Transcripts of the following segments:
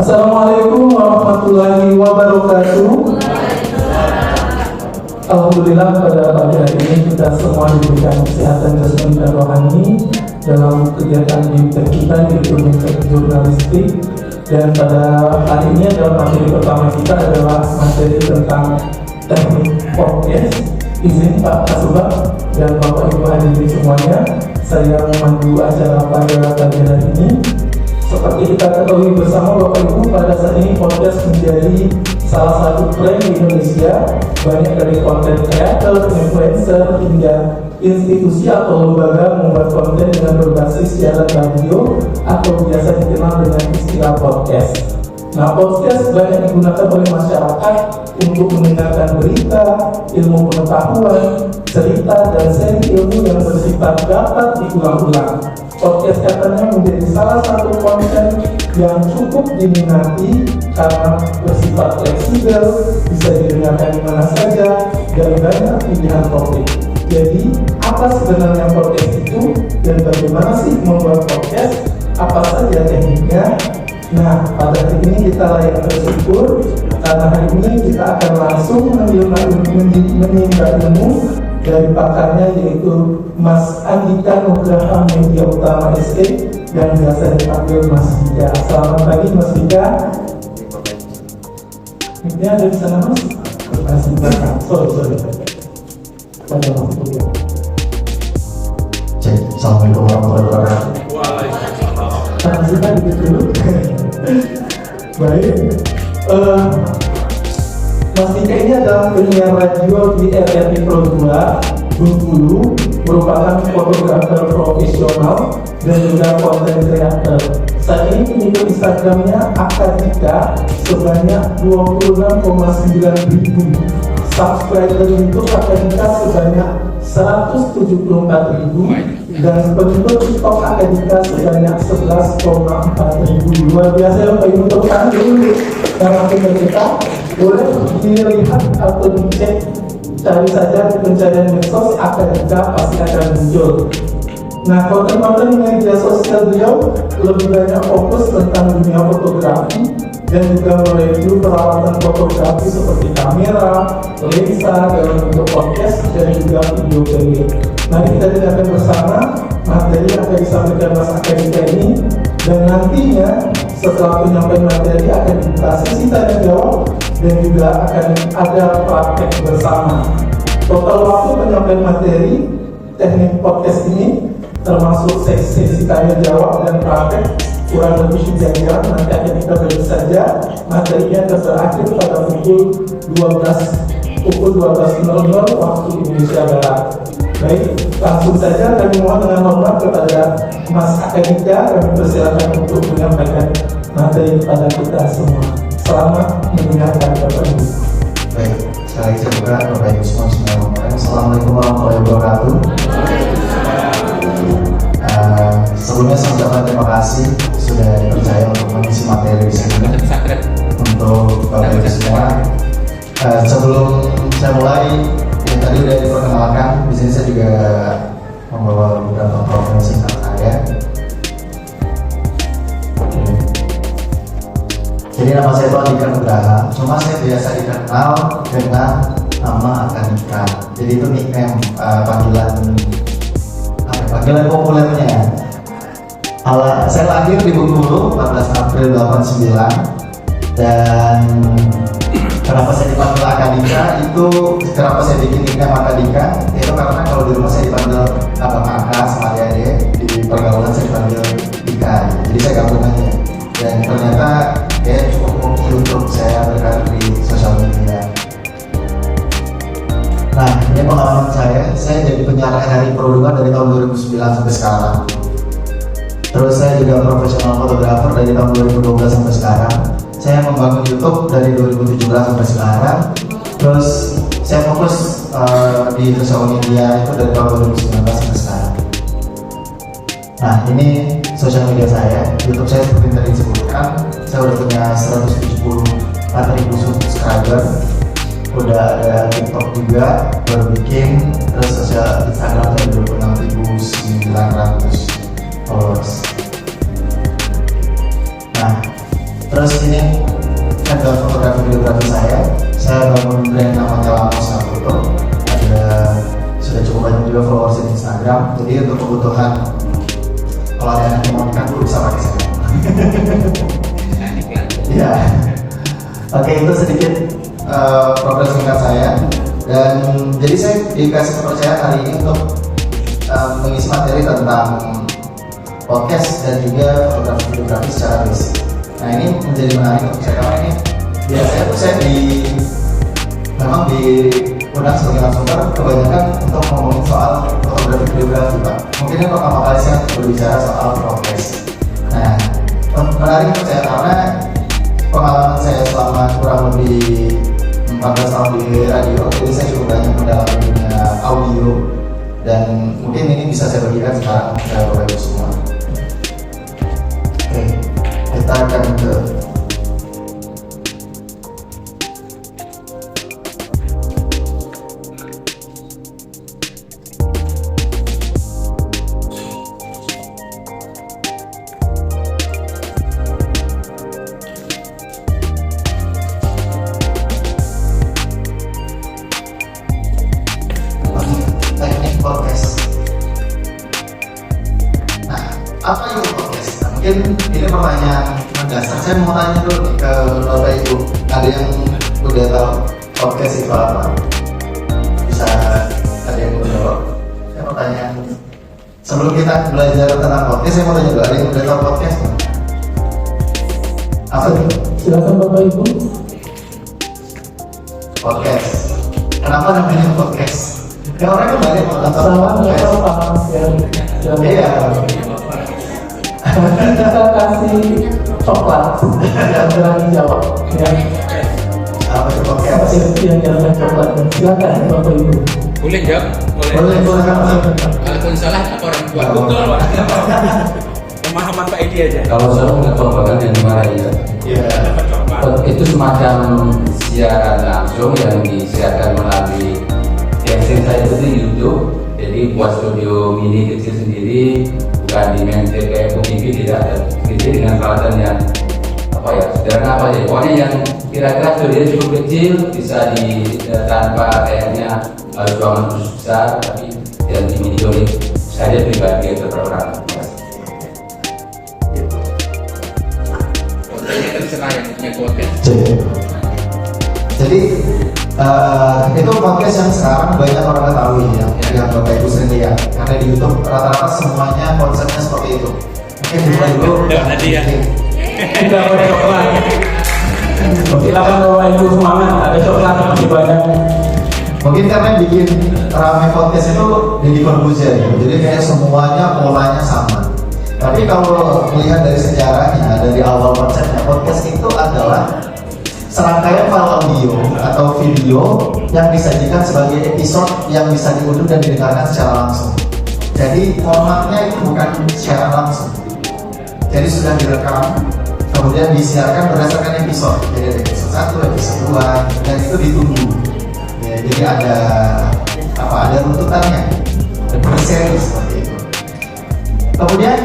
Assalamualaikum warahmatullahi wabarakatuh. Alhamdulillah pada pagi hari ini kita semua diberikan kesehatan jasmani dan rohani dalam kegiatan BIMTEK kita yaitu BIMTEK Jurnalistik. Dan pada hari ini adalah materi pertama kita adalah materi tentang teknik podcast. Izin Pak Kasubag dan Bapak Ibu hadirin semuanya, saya memandu acara pada pagi hari ini. Seperti kita ketahui bersama Bapak Ibu, pada saat ini podcast menjadi salah satu tren di Indonesia. Banyak dari konten kreator, influencer, hingga institusi atau lembaga membuat konten dengan berbasis siaran radio atau biasa dikenal dengan istilah podcast. Nah, podcast banyak digunakan oleh masyarakat untuk mendengarkan berita, ilmu pengetahuan, cerita, dan seri ilmu yang bersifat dapat diulang-ulang. Podcast katanya menjadi salah satu konten yang cukup diminati karena bersifat fleksibel, bisa didengarkan di mana saja, dan banyak pilihan topik. Jadi, apa sebenarnya podcast itu dan bagaimana sih membuat podcast? Apa saja tekniknya? Nah, pada hari ini kita layak bersyukur karena hari ini kita akan langsung menimba ilmu dari pakarnya yaitu Mas Andika Nugraha Media Utama SE yang biasa dipanggil Mas Dika. Selamat pagi Mas Dika. Ini ada di sana Mas? Mas Dika. Sorry. Pada waktu ya. Cek. Assalamualaikum warahmatullahi wabarakatuh. Mas Dika dikit dulu. Baik. Mas Dika ini adalah penyiar radio di RRI Pro 2 Bengkulu, merupakan fotografer profesional dan juga konten kreator. Saat ini pengikut Instagramnya Akadika sebanyak 26,9 ribu. Subscriber YouTube Akadika sebanyak 174 ribu. Dan pengikut TikTok Akadika sebanyak 11,4 ribu. Luar biasa ya Pak Ibu, tepuk tangan dulu. Karena kita boleh dilihat atau dicek, cari saja di pencarian medsos Akadika pasti akan muncul. Nah, konten-konten media sosial beliau lebih banyak fokus tentang dunia fotografi dan juga mereview peralatan fotografi seperti kamera, lensa dalam bentuk podcast dan juga video pendek. Mari kita dengarkan bersama materi yang akan disampaikan Mas Akadika ini, dan nantinya setelah penyampaian materi akan dibuka sesi tanya jawab dan juga akan ada praktek bersama. Total waktu penyampaian materi teknik podcast ini termasuk sesi tanya jawab dan praktek kurang lebih 3 jam. Nanti akan kita beri saja materinya berakhir pada pukul 12.00 waktu Indonesia Barat. Baik, langsung saja kami mohon dengan hormat kepada Mas Akadika, kami persilakan untuk menyampaikan materi kepada kita semua. Selamat mendengarkan Bapak Ibu. Baik, sekali lagi saya buka Bapak Ibu semua. Assalamualaikum warahmatullahi wabarakatuh. Sebelumnya saya ucapkan terima kasih sudah dipercaya untuk mengisi materi di sini untuk Bapak Ibu semua. Sebelum saya mulai, yang tadi sudah diperkenalkan, di sini saya juga membawa beberapa profesi saya. Jadi nama saya itu Andika Nugraha, cuma saya biasa dikenal dengan nama Akadika. Jadi itu nickname, panggilan populernya. Saya lahir di Bengkulu 14 April 89, dan kenapa saya dipanggil Akadika itu, kenapa saya bikin nickname Akadika itu karena kalau di rumah saya dipanggil abang kakak sama adik, di pergaulan saya dipanggil Dika. Jadi saya gabung aja, dan ternyata cukup mungkin untuk saya berkarir di sosial media. Nah, ini pengalaman saya jadi penyiar RRI Pro 2 dari tahun 2009 sampai sekarang. Terus saya juga profesional fotografer dari tahun 2012 sampai sekarang. Saya membangun YouTube dari 2017 sampai sekarang. Terus saya fokus di sosial media itu dari tahun 2019 sampai sekarang. Nah, ini sosial media saya. YouTube saya seperti tadi disebutkan, saya udah punya 174.000 subscriber. Udah ada TikTok juga baru bikin, terus sosial Instagram saya 26.900 followers. Nah, Terus ini background fotografi videografi saya bangun brand namanya Lamos Foto. Ada sudah cukup banyak juga followers di Instagram. Jadi untuk kebutuhan kalau ada yang mau nikah dulu bisa pakai saya. Ya, oke, itu sedikit progres singkat saya. Dan jadi saya dikasih kepercayaan hari ini untuk mengisi materi tentang podcast dan juga fotografi videografi secara basic. Nah, ini menjadi menarik untuk saya karena ini biasanya tuh saya memang diundang sebagai narasumber kebanyakan untuk ngomongin soal fotografi videografi, Pak. Mungkin ini pertama kali saya berbicara soal progres. Nah, menarik untuk saya karena pengalaman saya selama kurang lebih 14 tahun di radio, jadi saya cukup banyak mendalami dunia audio dan mungkin ini bisa saya bagikan sekarang ke Bapak Ibu semua. Oke, kita akan ke teknik podcast. Nah, apa itu podcast? Nah, mungkin ini pertanyaan mendasar. Saya mau tanya dulu nih ke Bapak Ibu. Ada yang udah tahu podcast itu apa? Bisa ada yang udah jawab? Saya mau tanya. Sebelum kita belajar tentang podcast, saya mau tanya dulu. Ada yang udah tahu podcast? Apa itu? Silakan Bapak Ibu. Podcast. Kenapa namanya podcast? Ya orang kan banyak nonton Salah podcast. apa yang Iya. kita kasih coklat yang berani jawab ya. Apa itu Apa podcast? yang jalan coklat? Silakan Bapak Ibu. Boleh jawab? Boleh, silakan. Kalaupun salah apa orang tua? Betul, Pak. Pemahaman Pak Edi aja. Kalau saya nggak tahu bahkan yang dimarahin ya. Iya. Itu semacam siaran langsung yang disiarkan melalui yang sering saya itu di YouTube. Jadi buat studio mini kecil sendiri, bukan di mainstream kayak TV tidak ada. Jadi dengan peralatan yang apa ya, sederhana apa ya, pokoknya yang kira-kira studio cukup kecil bisa tanpa kayaknya harus ruangan khusus besar, tapi yang di mini unit saya pribadi yang berperan. Ini terserah yang punya podcast. Jadi itu podcast yang sekarang banyak orang ketahui ya, yang Bapak Ibu sering lihat. Karena di YouTube rata-rata semuanya konsepnya seperti itu. Oke, dimulai dulu. Tadi ya. Kita ada coklat. Silakan Bapak Ibu semangat. Ada coklat masih banyak. Mungkin karena yang bikin rame podcast itu Deddy Corbuzier ya. Jadi kayak semuanya polanya sama. Tapi kalau melihat dari sejarahnya, dari awal konsepnya, podcast itu adalah serangkaian file audio atau video yang disajikan sebagai episode yang bisa diunduh dan didengarkan secara langsung. Jadi formatnya itu bukan siaran langsung. Jadi sudah direkam, kemudian disiarkan berdasarkan episode. Jadi ada episode 1, episode 2, dan itu ditunggu. Ya, jadi ada runtutannya, berseri seperti itu. Kemudian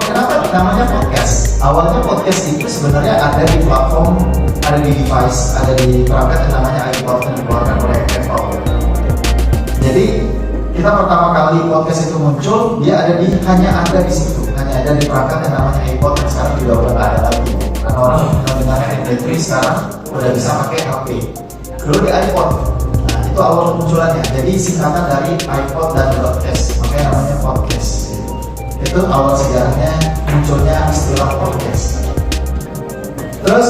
kenapa namanya podcast? Awalnya podcast itu sebenarnya ada di platform, ada di device, ada di perangkat yang namanya iPod yang dikeluarkan oleh Apple. Jadi kita pertama kali podcast itu muncul, dia hanya ada di situ, hanya ada di perangkat yang namanya iPod yang sekarang juga udah nggak ada lagi. Karena orang menggunakan MP3 sekarang udah bisa pakai HP. Dulu di iPod, nah itu awal munculannya. Jadi singkatan dari iPod dan podcast, makanya namanya podcast. Itu awal sejarahnya munculnya istilah podcast. Terus,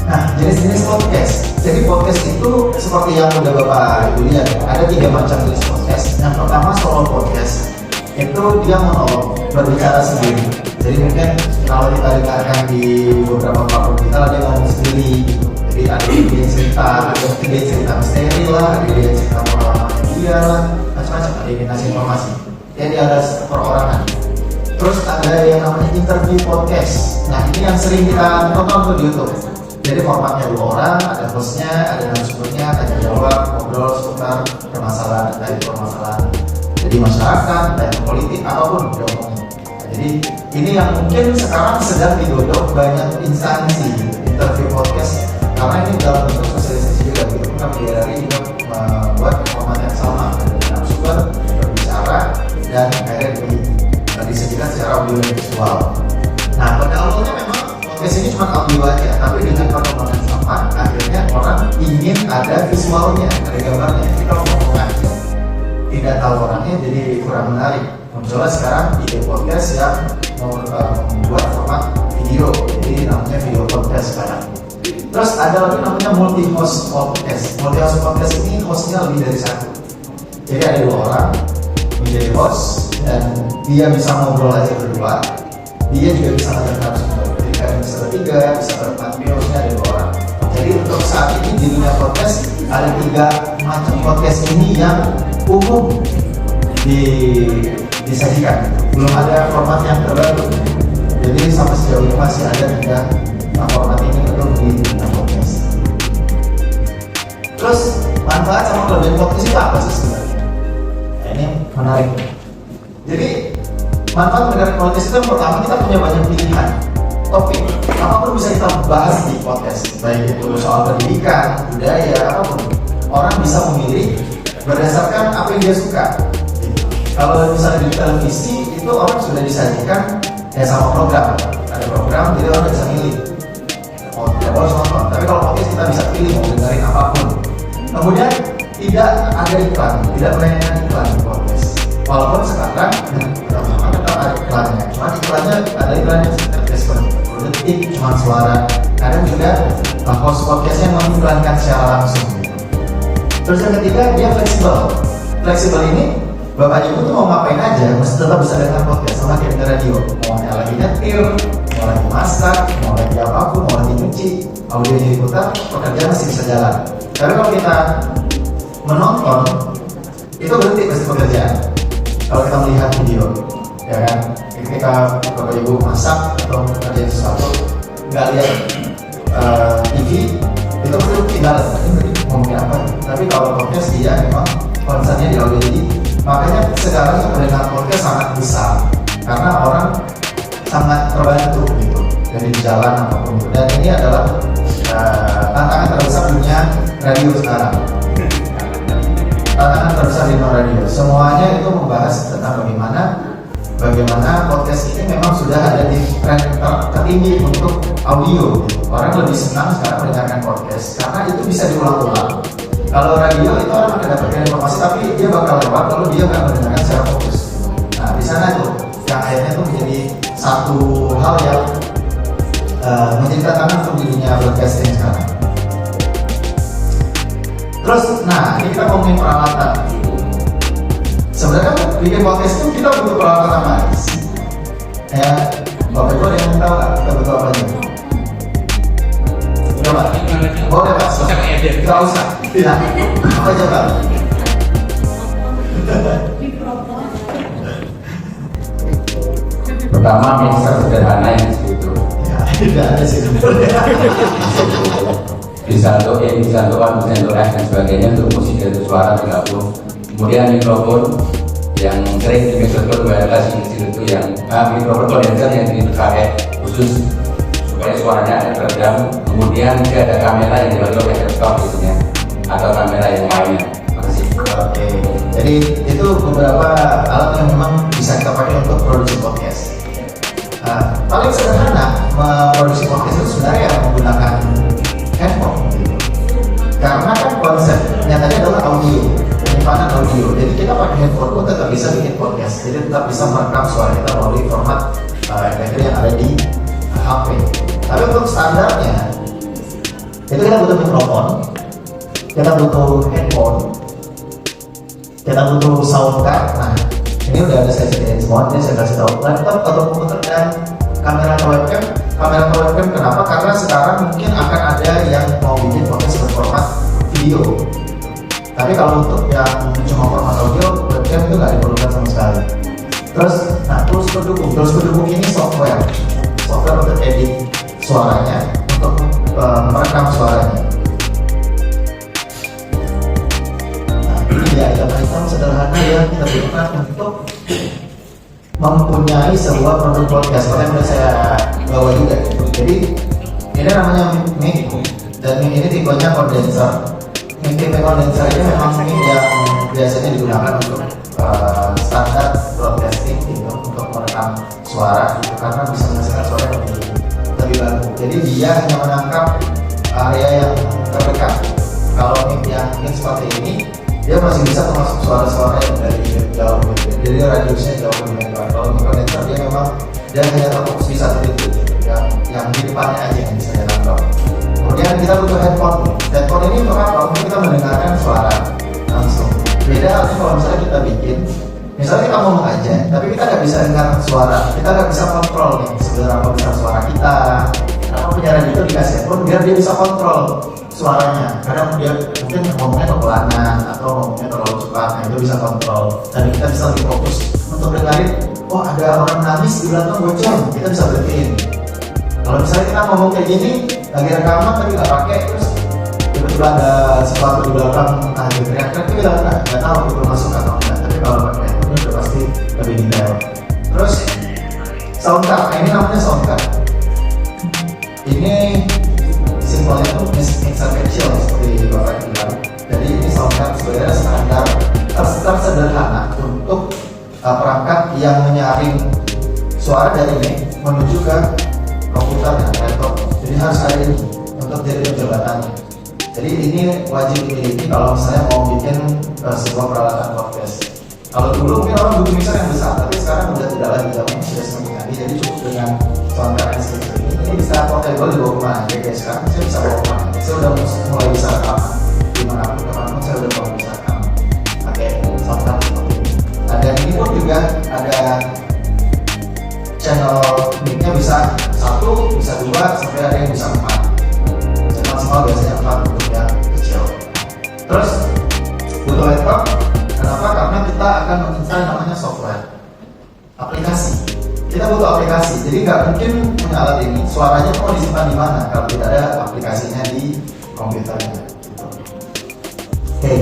nah jenis-jenis podcast. Jadi podcast itu seperti yang udah Bapak Ibu lihat, ada 3 macam jenis podcast. Yang pertama solo podcast, itu dia monolog, berbicara sendiri. Jadi mungkin kalau kita dengarkan di beberapa platform kita ada yang ngomong sendiri gitu. Jadi ada dia cerita, ada dia cerita misteri lah, ada dia cerita pengalaman dia lah, macam-macam, ada yang ngasih informasi. Jadi ada perorangan. Terus ada yang namanya interview podcast. Nah ini yang sering kita tonton di YouTube. Jadi formatnya 2 orang, ada hostnya, ada narasumbernya, tanya jawab, ngobrol seputar permasalahan dari permasalahan. Jadi masyarakat, dan politik apapun diomongin. Nah, jadi Ini yang mungkin sekarang sedang digodok banyak instansi interview podcast, karena ini dalam bentuk sosialisasi juga gitu. KBRI juga membuat format yang sama, ada narasumber berbicara dan akhirnya disajikan secara audio dan visual. Nah, pada awalnya memang podcast ini cuma audio aja, tapi dengan perkembangan zaman akhirnya orang ingin ada visualnya, ada gambarnya. Jadi kalau ngomong aja tidak tahu orangnya, jadi kurang menarik. Muncullah sekarang ide podcast yang membuat format video, jadi namanya video podcast sekarang. Terus ada lagi namanya multi host podcast. Multi host podcast ini hostnya lebih dari satu. Jadi ada 2 orang menjadi host dan dia bisa ngobrol aja berdua. Dia juga bisa ngadakan narasumber. Jadi kan bisa bertiga, bisa berempat. Hostnya ada 2 orang. Jadi untuk saat ini di dunia podcast ada 3 macam podcast ini yang umum disajikan. Belum ada format yang terbaru. Jadi sampai sejauh ini masih ada 3 format ini untuk di dunia podcast. Terus manfaat sama kelebihan podcast itu apa sih sebenarnya? Nah, ini menarik. Jadi manfaat mendengarkan podcast itu yang pertama, kita punya banyak pilihan topik. Apapun bisa kita bahas di podcast, baik itu soal pendidikan, budaya, apapun. Orang bisa memilih berdasarkan apa yang dia suka. Kalau misalnya di televisi itu orang sudah disajikan ya sama program, ada program jadi orang bisa milih mau tidak boleh nonton. Tapi kalau podcast kita bisa pilih mau dengerin apapun. Kemudian tidak ada iklan, tidak menayangkan iklan di podcast. Walaupun sekarang sama tetap ada iklannya, cuma iklannya ada iklan yang sekitar detik, cuma suara. Kadang juga host podcastnya mengiklankan secara langsung. Terus yang ketiga, dia fleksibel. Fleksibel ini Bapak Ibu tuh mau ngapain aja, masih tetap bisa dengar podcast sama kayak di radio. Mau lagi nyetir, mau lagi masak, mau lagi apapun, mau lagi nyuci, audio diputar, pekerjaan masih bisa jalan. Tapi kalau kita menonton, itu berhenti pasti pekerjaan. Kalau kita melihat video, ya kan, ketika Bapak Ibu masak atau kerjain sesuatu, nggak lihat TV, itu pasti tinggal. Ini ngomongin apa? Tapi kalau podcast dia memang konsennya di audio, jadi makanya sekarang pendengar podcast sangat besar karena orang sangat terbantu gitu dari jalan apapun. Dan ini adalah tantangan terbesar dunia radio sekarang. Tantangan terbesar di dunia radio. Semuanya itu membahas tentang bagaimana podcast ini memang sudah ada di tren tertinggi untuk audio. Gitu. Orang lebih senang sekarang mendengarkan podcast karena itu bisa diulang-ulang. Kalau radio itu orang akan dapatkan informasi tapi dia bakal lewat kalau dia nggak mendengarkan secara fokus. Nah di sana tuh yang akhirnya tuh menjadi satu hal yang menjadi tantangan untuk di dunia broadcasting sekarang. Terus, nah ini kita ngomongin peralatan. Sebenarnya bikin podcast itu kita butuh peralatan apa sih? Ya, Bapak Ibu ada yang tahu nggak kita butuh apa aja? Coba, boleh Pak? Nggak usah. Tidak. Apa aja Pak? Pertama, mixer sederhana yang itu. Ya, tidak ada sih. Bisa untuk in, bisa untuk one, bisa untuk F dan sebagainya, untuk musik dan suara tergabung. Kemudian mikrofon yang sering di mikrofon wireless itu yang mikrofon kondenser yang dipakai khusus supaya suaranya ada teredam. Kemudian juga ada kamera yang dibantu oleh laptop biasanya atau kamera yang lainnya. Makasih. Oke, jadi itu beberapa alat yang memang bisa kita pakai untuk produksi podcast. Paling sederhana memproduksi podcast itu sebenarnya menggunakan handphone gitu. Karena kan konsep nyatanya adalah audio, penyimpanan audio. Jadi kita pakai handphone pun tetap bisa bikin podcast. Jadi tetap bisa merekam suara kita melalui format MP3 yang ada di HP. Tapi untuk standarnya itu kita butuh mikrofon, kita butuh handphone, kita butuh sound card. Nah ini udah ada saya sediain semua. Ini saya kasih tahu laptop atau komputer dan kamera atau webcam. Kamera atau webcam kenapa? Karena sekarang mungkin akan ada yang mau bikin podcast berformat video. Tapi kalau untuk yang cuma format audio, webcam itu nggak diperlukan sama sekali. Terus, nah tools pendukung ini software untuk edit suaranya, untuk merekam suaranya. Nah ini dia item-item sederhana yang kita butuhkan untuk mempunyai sebuah produk podcast seperti yang udah saya bawa juga gitu. Jadi ini namanya mic, dan mic ini tipenya kondenser. Mic tipe kondenser ini memang mic yang biasanya digunakan untuk standar broadcasting gitu, untuk merekam suara gitu, karena bisa menghasilkan suara yang lebih bagus. Jadi dia hanya menangkap area yang terdekat. Kalau mic yang seperti ini, dia masih bisa termasuk suara-suara yang dari jauh gitu. Jadi radiusnya jauh lebih lebar. Kalau mic kondenser dia memang dia hanya terfokus di satu titik gitu, yang di depannya aja yang bisa ditangkap. Kemudian kita butuh headphone. Headphone ini untuk apa? Untuk kita mendengarkan suara langsung. Beda halnya kalau misalnya kita bikin, misalnya kita ngomong aja, tapi kita nggak bisa dengar suara, kita nggak bisa kontrol nih seberapa besar suara kita. Karena penyiaran itu dikasih headphone biar dia bisa kontrol suaranya. Kadang dia mungkin ngomongnya kepelanan atau ngomongnya terlalu cepat, nah itu bisa kontrol. Dan kita bisa lebih fokus untuk dengerin, oh ada orang nangis di belakang bocor, kita bisa berhentiin. Kalau misalnya kita ngomong kayak gini, lagi rekaman tapi nggak pakai, terus tiba-tiba ada sesuatu di belakang, entah dia teriak-teriak, kita nggak tahu itu masuk atau enggak. Tapi kalau pakai itu udah pasti lebih detail. Terus sound card, ini namanya sound card. Ini simbolnya tuh mixer kecil seperti Bapak bilang. Jadi ini sound card sebenarnya standar tersederhana untuk perangkat yang menyaring suara dari ini menuju ke komputer dan laptop. Jadi harus ada ini untuk jadi jembatannya. Jadi ini wajib dimiliki kalau misalnya mau bikin sebuah peralatan podcast. Kalau dulu mungkin orang butuh mixer yang besar, tapi sekarang udah tidak lagi, zamannya sudah semakin ganti. Jadi cukup dengan soundcard yang seperti ini. Ini bisa portable dibawa kemana aja guys. Sekarang saya bisa bawa kemana aja. Saya udah mulai bisa rekaman dimanapun kemanapun, saya udah mulai bisa rekaman pakai soundcard seperti ini. Nah, dan ini pun juga ada channel mic-nya bisa 1, bisa 2, sampai ada yang bisa 4. Maksimal biasanya 4 untuk yang kecil. Terus butuh laptop. Kenapa? Karena kita akan menginstal namanya software, aplikasi. Kita butuh aplikasi. Jadi nggak mungkin punya alat ini, suaranya mau disimpan di mana kalau tidak ada aplikasinya di komputernya. Oke.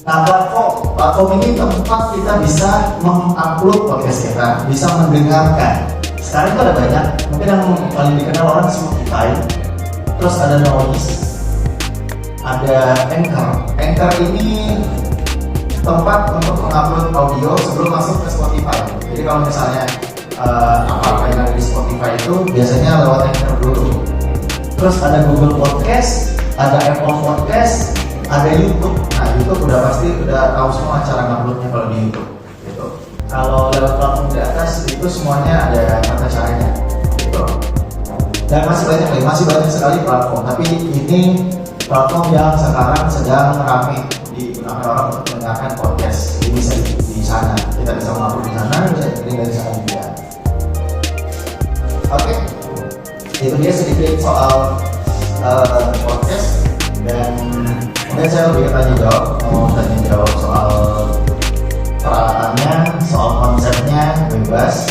Nah, platform ini tempat kita bisa mengupload podcast kita, bisa mendengarkan. Sekarang itu ada banyak, mungkin yang paling dikenal orang Spotify, terus ada Noise, ada Anchor. Anchor ini tempat untuk mengupload audio sebelum masuk ke Spotify. Jadi kalau misalnya apa yang ada di Spotify itu biasanya lewat Anchor dulu. Terus ada Google Podcast, ada Apple Podcast, ada YouTube. Nah, YouTube udah pasti udah tahu semua cara nguploadnya kalau di YouTube. Gitu. Kalau lewat platform di atas itu semuanya ada tata caranya. Gitu. Dan masih banyak sekali platform. Tapi ini platform yang sekarang sedang ramai digunakan orang untuk mendengarkan podcast. Jadi bisa di sana. Kita bisa mengupload di sana, bisa di dari sana juga. Oke. Itu dia sedikit soal podcast. Dan mungkin saya lebih tanya jawab soal peralatannya, soal konsepnya, bebas.